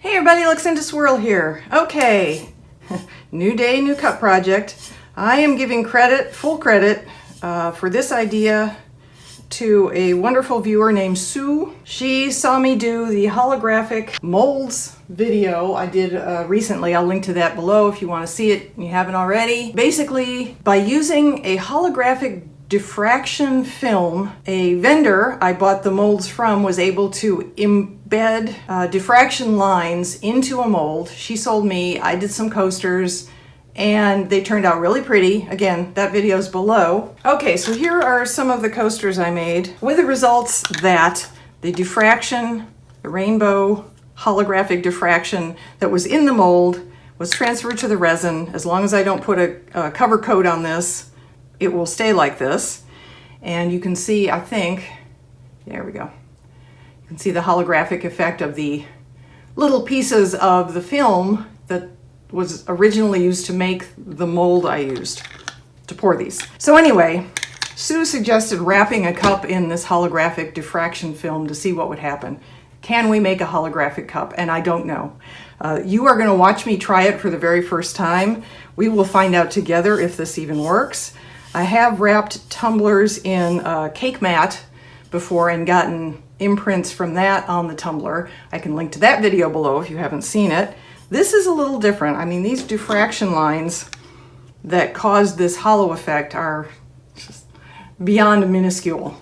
Hey everybody, Luxinda Swirl here. Okay, new day, new cup project. I am giving credit, full credit, for this idea to a wonderful viewer named Sue. She saw me do the holographic molds video I did recently. I'll link to that below if you want to see it and you haven't already. Basically, by using a holographic diffraction film, a vendor I bought the molds from was able to embed diffraction lines into a mold. She sold me, I did some coasters, and they turned out really pretty. Again, that video's below. Okay, so here are some of the coasters I made with the results that the diffraction, the rainbow holographic diffraction that was in the mold was transferred to the resin. As long as I don't put a cover coat on this, it will stay like this. And you can see, I think, there we go. You can see the holographic effect of the little pieces of the film that was originally used to make the mold I used to pour these. So anyway, Sue suggested wrapping a cup in this holographic diffraction film to see what would happen. Can we make a holographic cup? And I don't know. You are going to watch me try it for the very first time. We will find out together if this even works. I have wrapped tumblers in cake mat before and gotten imprints from that on the tumbler. I can link to that video below if you haven't seen it. This is a little different. I mean, these diffraction lines that caused this hollow effect are just beyond minuscule.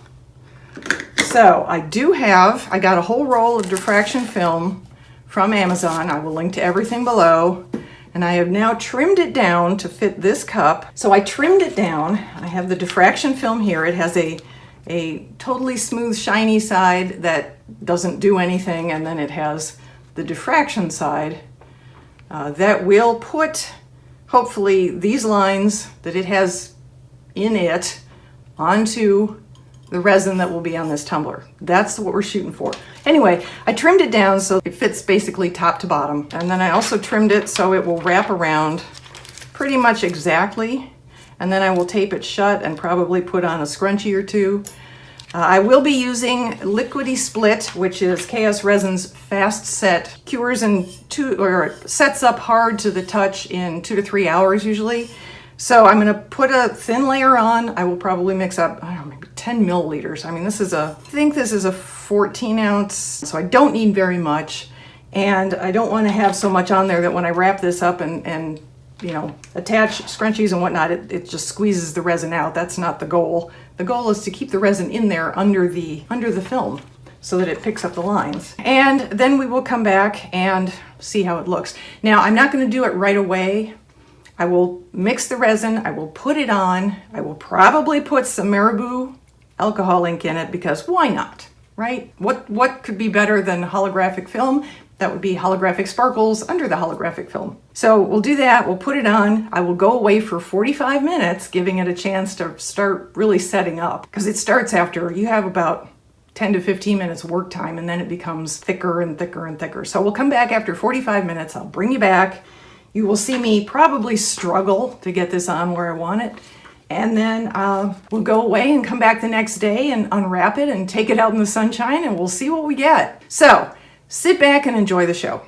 So I got a whole roll of diffraction film from Amazon. I will link to everything below. And I have now trimmed it down to fit this cup. So I trimmed it down. I have the diffraction film here. It has a totally smooth, shiny side that doesn't do anything. And then it has the diffraction side that will put, hopefully, these lines that it has in it onto the resin that will be on this tumbler. That's what we're shooting for. Anyway, I trimmed it down so it fits basically top to bottom. And then I also trimmed it so it will wrap around pretty much exactly. And then I will tape it shut and probably put on a scrunchie or two. I will be using Liquidy Split, which is KS Resin's fast set. Cures in sets up hard to the touch in 2 to 3 hours usually. So I'm going to put a thin layer on. I will probably mix up, I don't know, maybe 10 milliliters. I mean, I think this is a 14 ounce, so I don't need very much. And I don't want to have so much on there that when I wrap this up and you know, attach scrunchies and whatnot, it just squeezes the resin out. That's not the goal. The goal is to keep the resin in there under the film so that it picks up the lines. And then we will come back and see how it looks. Now, I'm not going to do it right away. I will mix the resin, I will put it on, I will probably put some Marabou alcohol ink in it because why not, right? What could be better than holographic film? That would be holographic sparkles under the holographic film. So we'll do that, we'll put it on, I will go away for 45 minutes, giving it a chance to start really setting up. Because it starts after, you have about 10 to 15 minutes work time and then it becomes thicker and thicker and thicker. So we'll come back after 45 minutes, I'll bring you back. You will see me probably struggle to get this on where I want it. And then we'll go away and come back the next day and unwrap it and take it out in the sunshine and we'll see what we get. So sit back and enjoy the show.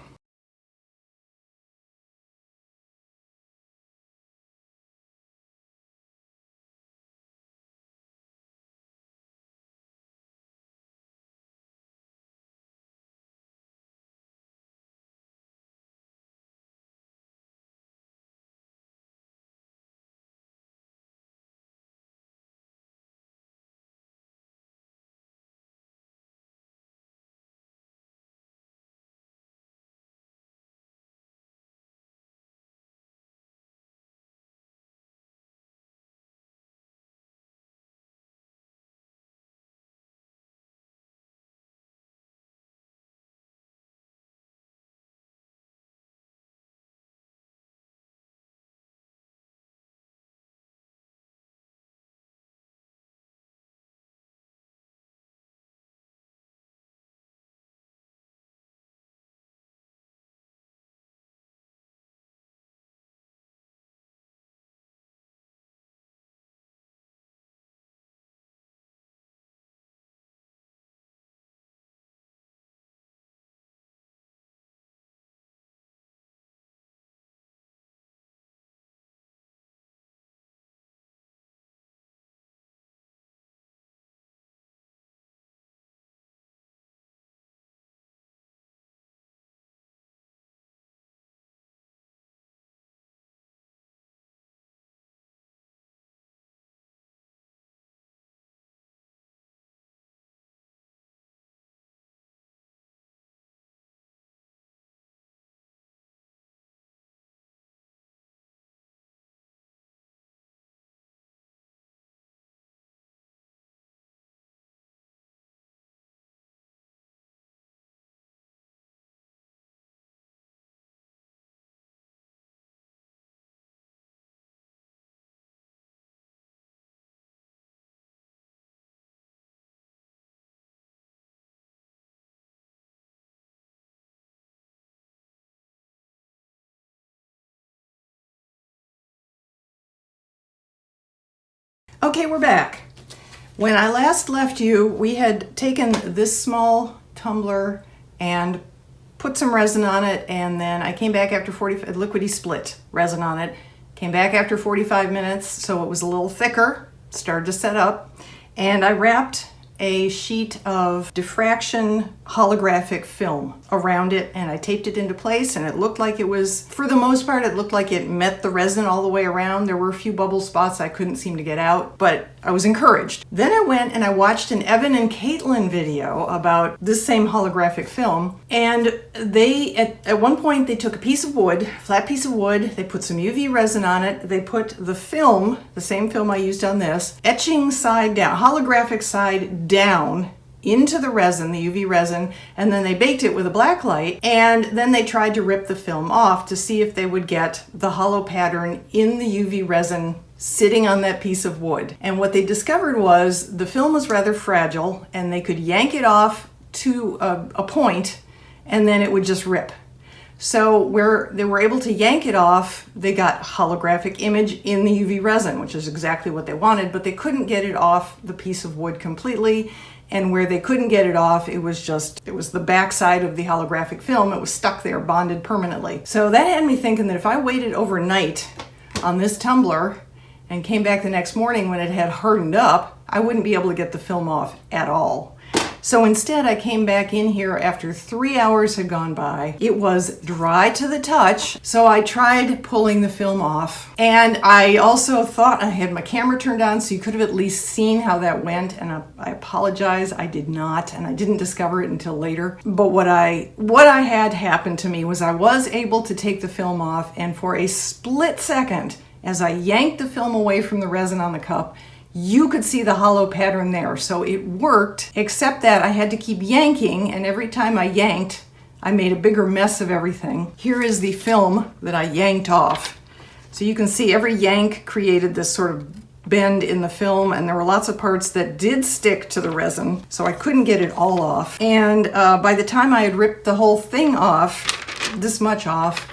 Okay, we're back. When I last left you, we had taken this small tumbler and put some resin on it, and then I came back after liquidy split resin on it. Came back after 45 minutes, so it was a little thicker, started to set up, and I wrapped a sheet of diffraction holographic film around it, and I taped it into place, and it looked like it was, for the most part, it looked like it met the resin all the way around. There were a few bubble spots I couldn't seem to get out, but I was encouraged. Then I went and I watched an Evan and Caitlin video about this same holographic film, and they, at one point, they took a piece of wood, flat piece of wood, they put some UV resin on it, they put the film, the same film I used on this, etching side down, holographic side down into the resin, the UV resin, and then they baked it with a black light, and then they tried to rip the film off to see if they would get the hollow pattern in the UV resin sitting on that piece of wood. And what they discovered was the film was rather fragile, and they could yank it off to a point, and then it would just rip. So where they were able to yank it off, they got holographic image in the UV resin, which is exactly what they wanted, but they couldn't get it off the piece of wood completely. And where they couldn't get it off, it was the backside of the holographic film. It was stuck there, bonded permanently. So that had me thinking that if I waited overnight on this tumbler and came back the next morning when it had hardened up, I wouldn't be able to get the film off at all. So instead, I came back in here after 3 hours had gone by. It was dry to the touch, so I tried pulling the film off. And I also thought I had my camera turned on, so you could have at least seen how that went. And I apologize, I did not, and I didn't discover it until later. But what I had happen to me was I was able to take the film off, and for a split second, as I yanked the film away from the resin on the cup, you could see the hollow pattern there. So it worked, except that I had to keep yanking, and every time I yanked, I made a bigger mess of everything. Here is the film that I yanked off. So you can see every yank created this sort of bend in the film, and there were lots of parts that did stick to the resin, so I couldn't get it all off. And by the time I had ripped the whole thing off, this much off,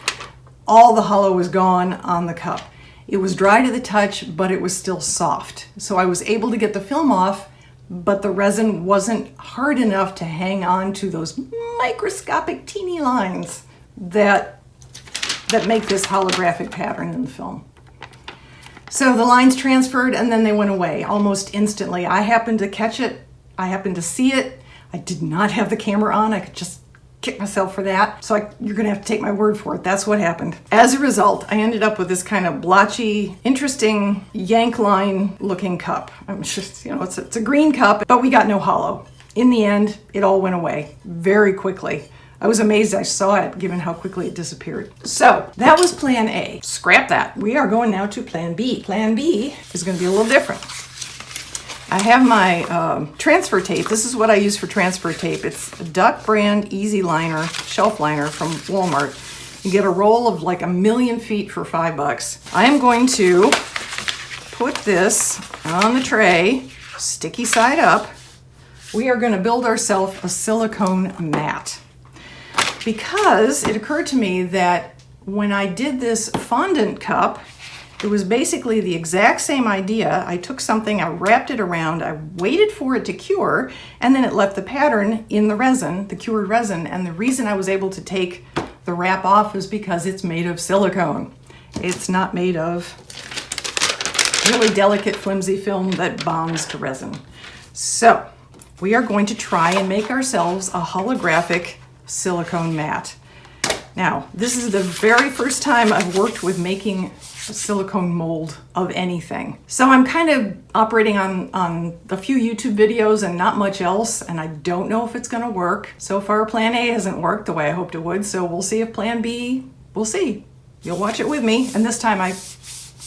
all the hollow was gone on the cup. It was dry to the touch, but it was still soft. So I was able to get the film off, but the resin wasn't hard enough to hang on to those microscopic teeny lines that make this holographic pattern in the film. So the lines transferred, and then they went away almost instantly. I happened to catch it. I happened to see it. I did not have the camera on. I could just kick myself for that. So you're gonna have to take my word for it. That's what happened. As a result, I ended up with this kind of blotchy, interesting yank line looking cup. I'm just, it's a green cup, but we got no hollow. In the end, it all went away very quickly. I was amazed I saw it, given how quickly it disappeared. So that was plan A. Scrap that. We are going now to plan B. Plan B is gonna be a little different. I have my transfer tape. This is what I use for transfer tape. It's a Duck brand easy liner, shelf liner from Walmart. You get a roll of like 1,000,000 feet for $5. I am going to put this on the tray, sticky side up. We are going to build ourselves a silicone mat, because it occurred to me that when I did this fondant cup, it was basically the exact same idea. I took something, I wrapped it around, I waited for it to cure, and then it left the pattern in the resin, the cured resin. And the reason I was able to take the wrap off is because it's made of silicone. It's not made of really delicate, flimsy film that bonds to resin. So we are going to try and make ourselves a holographic silicone mat. Now, this is the very first time I've worked with making a silicone mold of anything. So I'm kind of operating on a few YouTube videos and not much else, and I don't know if it's gonna work. So far, plan A hasn't worked the way I hoped it would, so we'll see if plan B, we'll see. You'll watch it with me, and this time I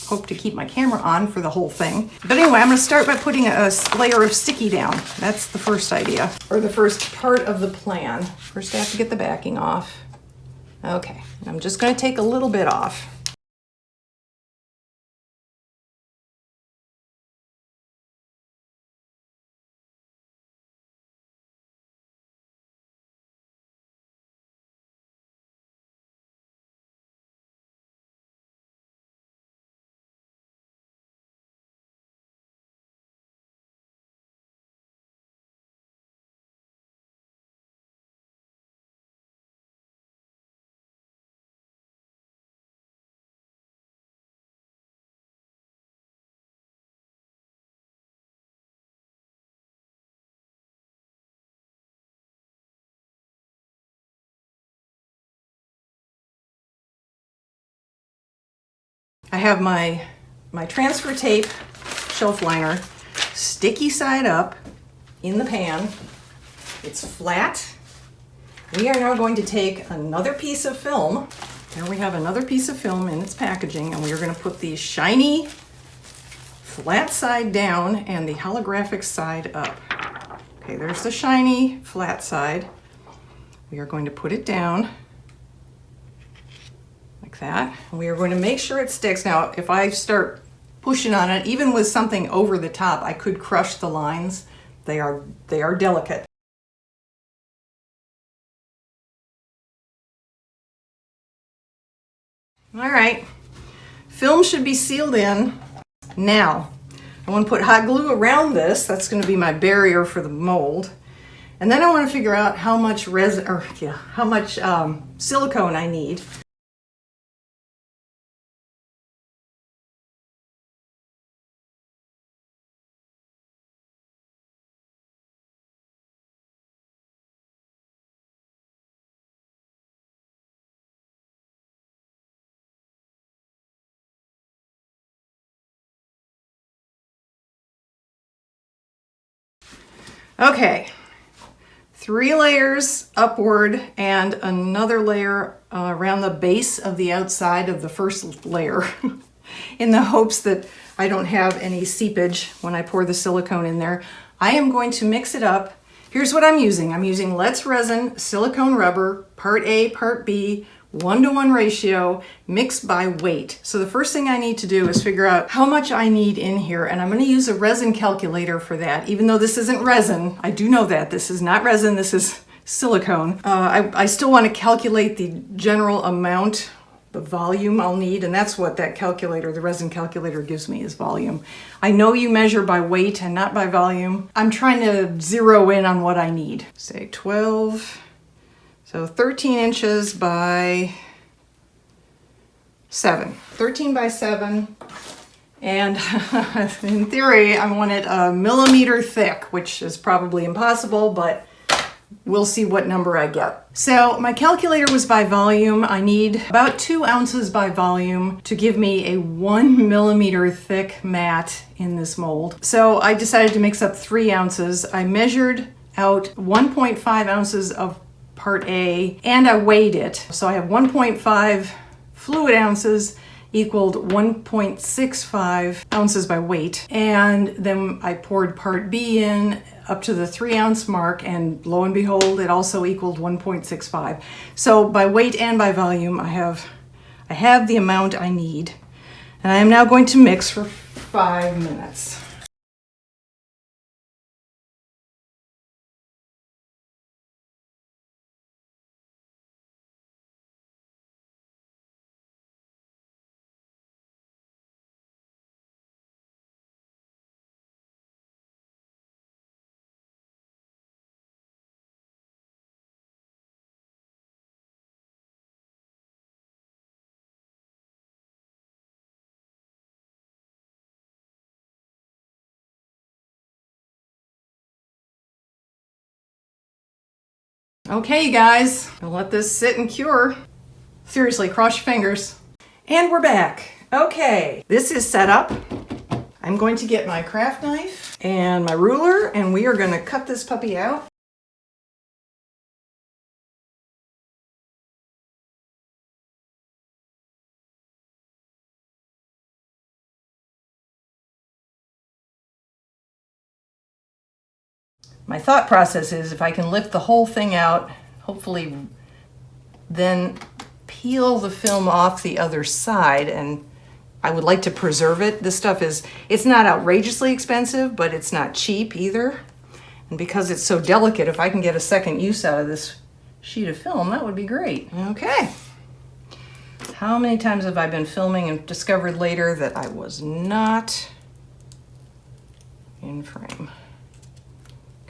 hope to keep my camera on for the whole thing. But anyway, I'm gonna start by putting a layer of sticky down. That's the first idea, or the first part of the plan. First I have to get the backing off. Okay, I'm just gonna take a little bit off. I have my transfer tape shelf liner sticky side up in the pan. It's flat. We are now going to take another piece of film. Here we have another piece of film in its packaging, and we are going to put the shiny flat side down and the holographic side up. Okay, there's the shiny flat side. We are going to put it down like that. And we are going to make sure it sticks. Now, if I start pushing on it, even with something over the top, I could crush the lines. They are delicate. All right, film should be sealed in. Now, I want to put hot glue around this. That's going to be my barrier for the mold. And then I want to figure out how much resin, or yeah, how much silicone I need. Okay, 3 layers upward and another layer around the base of the outside of the first layer in the hopes that I don't have any seepage when I pour the silicone in there. I am going to mix it up. Here's what I'm using. I'm using Let's Resin silicone rubber, part A, part B, 1-to-1 ratio, mixed by weight. So the first thing I need to do is figure out how much I need in here, and I'm going to use a resin calculator for that. Even though this isn't resin, I do know that this is not resin, this is silicone. I still want to calculate the general amount, the volume I'll need, and that's what that calculator, the resin calculator, gives me, is volume. I know you measure by weight and not by volume. I'm trying to zero in on what I need. Say 12. So 13 inches by 7. 13 by 7. And in theory, I want it a millimeter thick, which is probably impossible, but we'll see what number I get. So my calculator was by volume. I need about 2 ounces by volume to give me a 1 millimeter thick mat in this mold. So I decided to mix up 3 ounces. I measured out 1.5 ounces of part A, and I weighed it. So I have 1.5 fluid ounces equaled 1.65 ounces by weight. And then I poured part B in up to the 3 ounce mark, and lo and behold, it also equaled 1.65. So by weight and by volume, I have the amount I need. And I am now going to mix for 5 minutes. Okay, you guys, I'll let this sit and cure. Seriously, cross your fingers. And we're back. Okay, this is set up. I'm going to get my craft knife and my ruler, and we are going to cut this puppy out. My thought process is if I can lift the whole thing out, hopefully then peel the film off the other side, and I would like to preserve it. This stuff it's not outrageously expensive, but it's not cheap either. And because it's so delicate, if I can get a second use out of this sheet of film, that would be great. Okay. How many times have I been filming and discovered later that I was not in frame?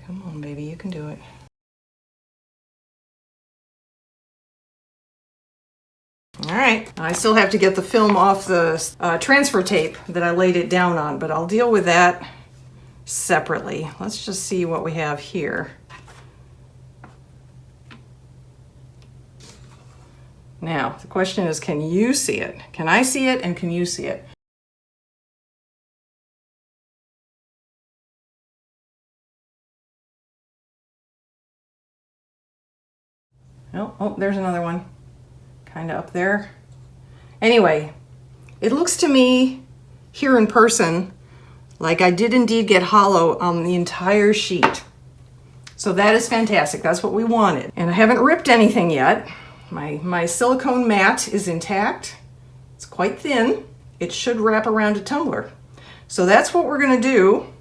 Come on, baby, you can do it. All right, I still have to get the film off the transfer tape that I laid it down on, but I'll deal with that separately. Let's just see what we have here. Now, the question is, can you see it? Can I see it and can you see it? Oh, there's another one. Kind of up there. Anyway, it looks to me here in person like I did indeed get hollow on the entire sheet. So that is fantastic. That's what we wanted. And I haven't ripped anything yet. My silicone mat is intact. It's quite thin. It should wrap around a tumbler. So that's what we're going to do.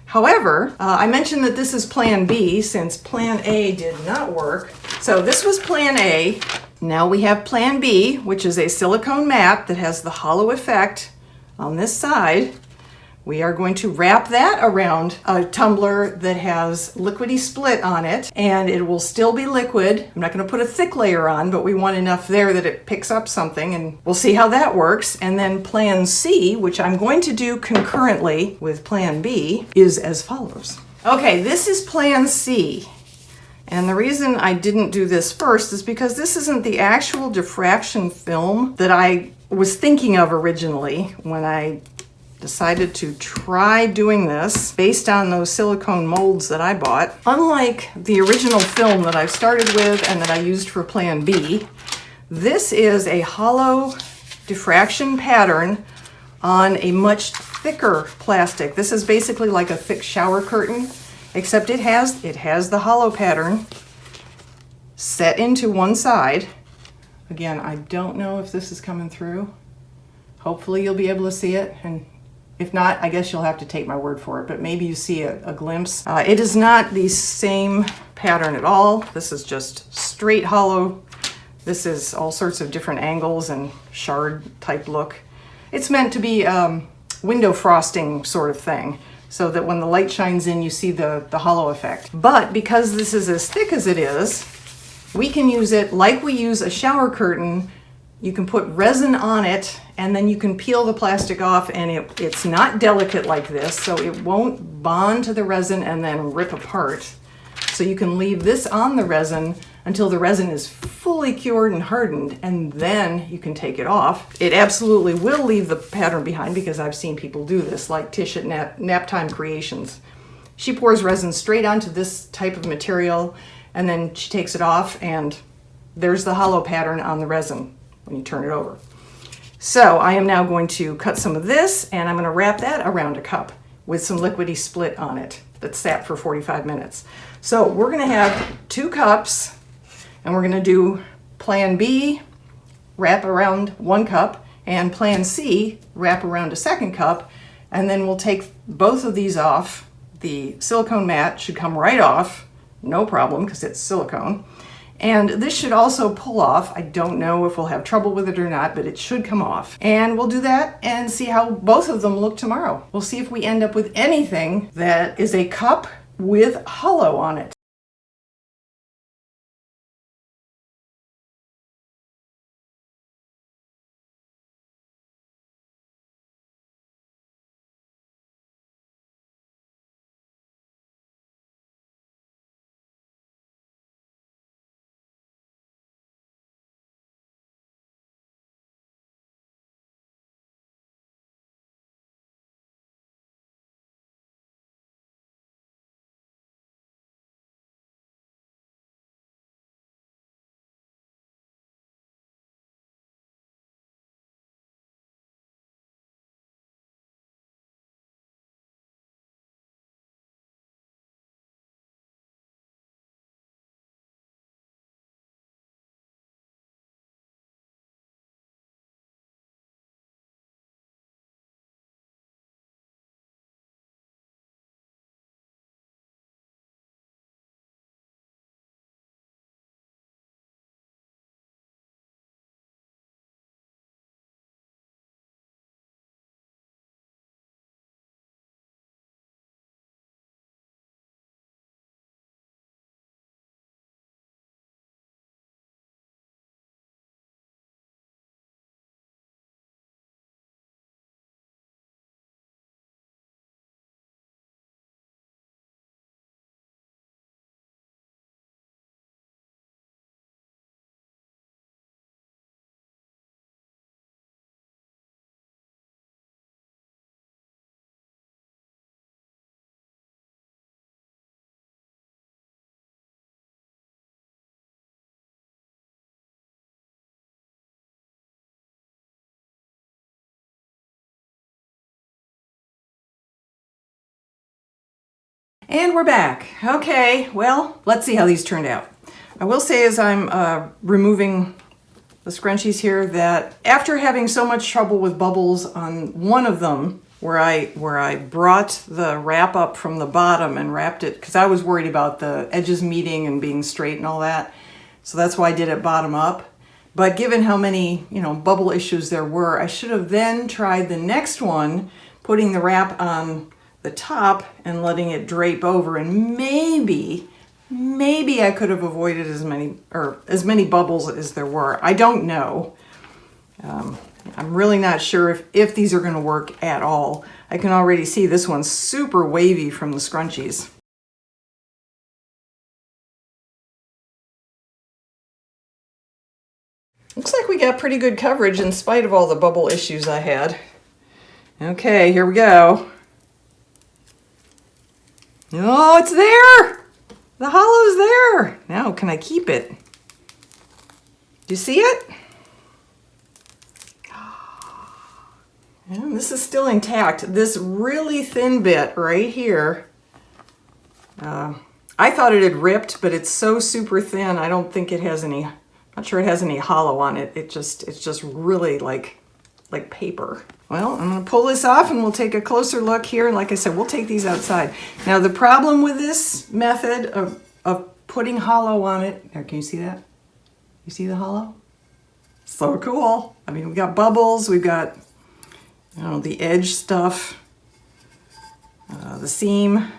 However, I mentioned that this is plan B since plan A did not work. So this was plan A. Now we have plan B, which is a silicone mat that has the hollow effect on this side. We are going to wrap that around a tumbler that has liquidy split on it, and it will still be liquid. I'm not going to put a thick layer on, but we want enough there that it picks up something, and we'll see how that works. And then plan C, which I'm going to do concurrently with plan B, is as follows. Okay, this is plan C. And the reason I didn't do this first is because this isn't the actual diffraction film that I was thinking of originally when I decided to try doing this based on those silicone molds that I bought. Unlike the original film that I've started with and that I used for plan B, this is a hollow diffraction pattern on a much thicker plastic. This is basically like a thick shower curtain, except it has the hollow pattern set into one side. Again, I don't know if this is coming through. Hopefully you'll be able to see it, and if not, I guess you'll have to take my word for it, but maybe you see a glimpse. It is not the same pattern at all. This is just straight hollow. This is all sorts of different angles and shard type look. It's meant to be window frosting sort of thing, so that when the light shines in, you see the hollow effect. But because this is as thick as it is, we can use it like we use a shower curtain. You can put resin on it, and then you can peel the plastic off, and it's not delicate like this, so it won't bond to the resin and then rip apart. So you can leave this on the resin until the resin is fully cured and hardened, and then you can take it off. It absolutely will leave the pattern behind because I've seen people do this, like Tish at Naptime Creations. She pours resin straight onto this type of material, and then she takes it off, and there's the hollow pattern on the resin when you turn it over. So I am now going to cut some of this, and I'm going to wrap that around a cup with some liquidy split on it that sat for 45 minutes. So we're going to have 2 cups, and we're going to do plan B, wrap around 1 cup, and plan C, wrap around a 2nd cup, and then we'll take both of these off. The silicone mat should come right off, no problem, because it's silicone. And this should also pull off. I don't know if we'll have trouble with it or not, but it should come off. And we'll do that and see how both of them look tomorrow. We'll see if we end up with anything that is a cup with hollow on it. And we're back. Okay, well, let's see how these turned out. I will say as I'm removing the scrunchies here that after having so much trouble with bubbles on one of them, where I brought the wrap up from the bottom and wrapped it, because I was worried about the edges meeting and being straight and all that. So that's why I did it bottom up. But given how many, bubble issues there were, I should have then tried the next one, putting the wrap on the top and letting it drape over, and maybe I could have avoided as many bubbles as there were. I don't know. I'm really not sure if these are going to work at all. I can already see this one's super wavy from the scrunchies. Looks like we got pretty good coverage in spite of all the bubble issues I had. Okay, here we go. Oh, it's there! The hollow's there! Now, can I keep it? Do you see it? And this is still intact. This really thin bit right here, I thought it had ripped, but it's so super thin, I don't think it has any, not sure it has any hollow on it. It's just really like paper. Well, I'm gonna pull this off and we'll take a closer look here. And like I said, we'll take these outside. Now the problem with this method of putting hollow on it, can you see that? You see the hollow? So cool. I mean, we got bubbles, we've got, the edge stuff, the seam,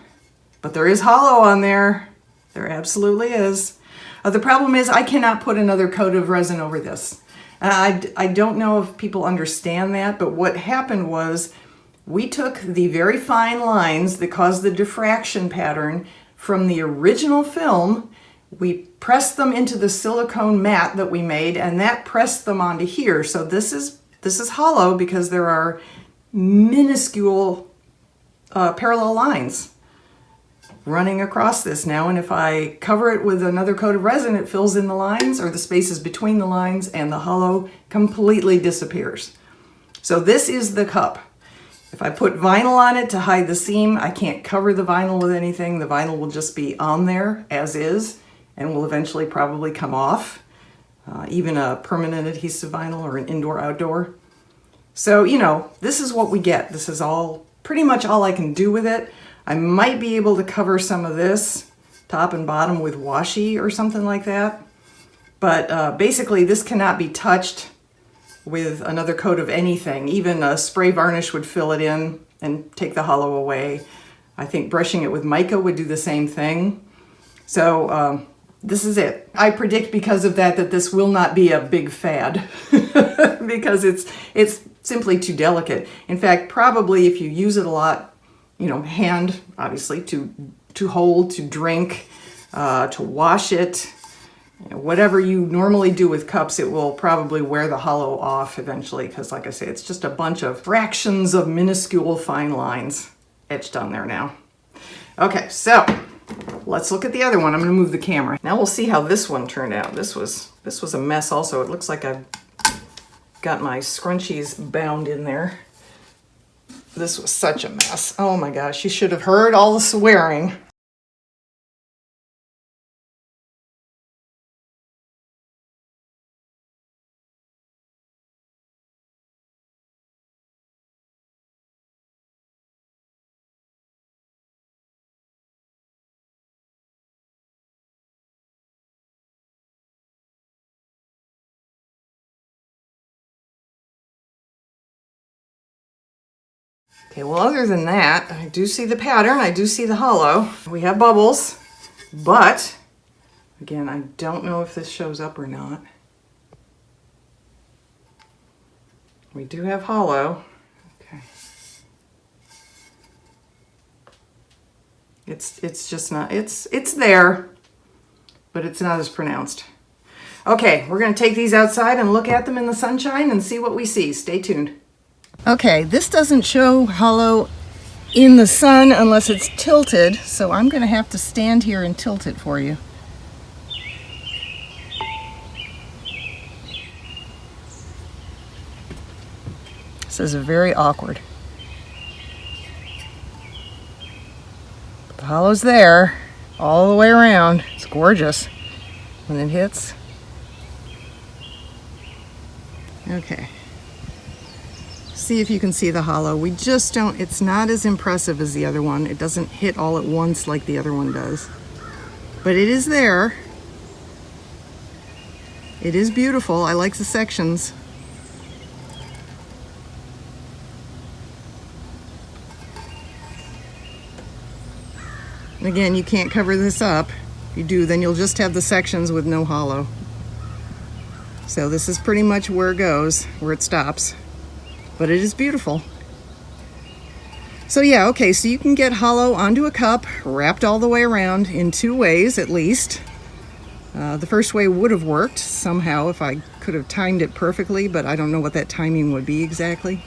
but there is hollow on there. There absolutely is. The problem is I cannot put another coat of resin over this. I don't know if people understand that, but what happened was we took the very fine lines that caused the diffraction pattern from the original film, we pressed them into the silicone mat that we made, and that pressed them onto here. So this is hollow because there are minuscule parallel lines running across this now, and if I cover it with another coat of resin, it fills in the lines or the spaces between the lines, and the hollow completely disappears. So this is the cup. If I put vinyl on it to hide the seam, I can't cover the vinyl with anything. The vinyl will just be on there as is and will eventually probably come off, even a permanent adhesive vinyl or an indoor-outdoor. So, this is what we get. This is pretty much all I can do with it. I might be able to cover some of this top and bottom with washi or something like that. But basically this cannot be touched with another coat of anything. Even a spray varnish would fill it in and take the hollow away. I think brushing it with mica would do the same thing. So this is it. I predict because of that this will not be a big fad because it's simply too delicate. In fact, probably if you use it a lot, hand, obviously, to hold, to drink, to wash it, whatever you normally do with cups, it will probably wear the hollow off eventually because, like I say, it's just a bunch of fractions of minuscule fine lines etched on there now. Okay, so let's look at the other one. I'm going to move the camera. Now we'll see how this one turned out. This was a mess also. It looks like I've got my scrunchies bound in there. This was such a mess. Oh my gosh, you should have heard all the swearing. Okay, well, other than that, I do see the pattern, I do see the hollow. We have bubbles, but again, I don't know if this shows up or not. We do have hollow. Okay. It's just not, it's there, but it's not as pronounced. Okay, we're gonna take these outside and look at them in the sunshine and see what we see. Stay tuned. Okay, this doesn't show hollow in the sun unless it's tilted, so I'm going to have to stand here and tilt it for you. This is very awkward. The hollow's there all the way around. It's gorgeous when it hits. Okay. See if you can see the hollow. We just don't, it's not as impressive as the other one. It doesn't hit all at once like the other one does. But it is there. It is beautiful. I like the sections. And again, you can't cover this up. If you do, then you'll just have the sections with no hollow. So this is pretty much where it goes, where it stops. But it is beautiful. So yeah, okay, so you can get hollow onto a cup, wrapped all the way around in 2 ways at least. The first way would have worked somehow if I could have timed it perfectly, but I don't know what that timing would be exactly.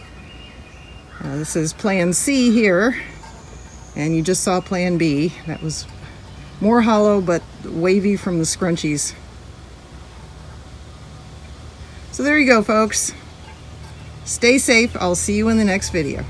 This is plan C here, and you just saw plan B. That was more hollow but wavy from the scrunchies. So there you go, folks. Stay safe. I'll see you in the next video.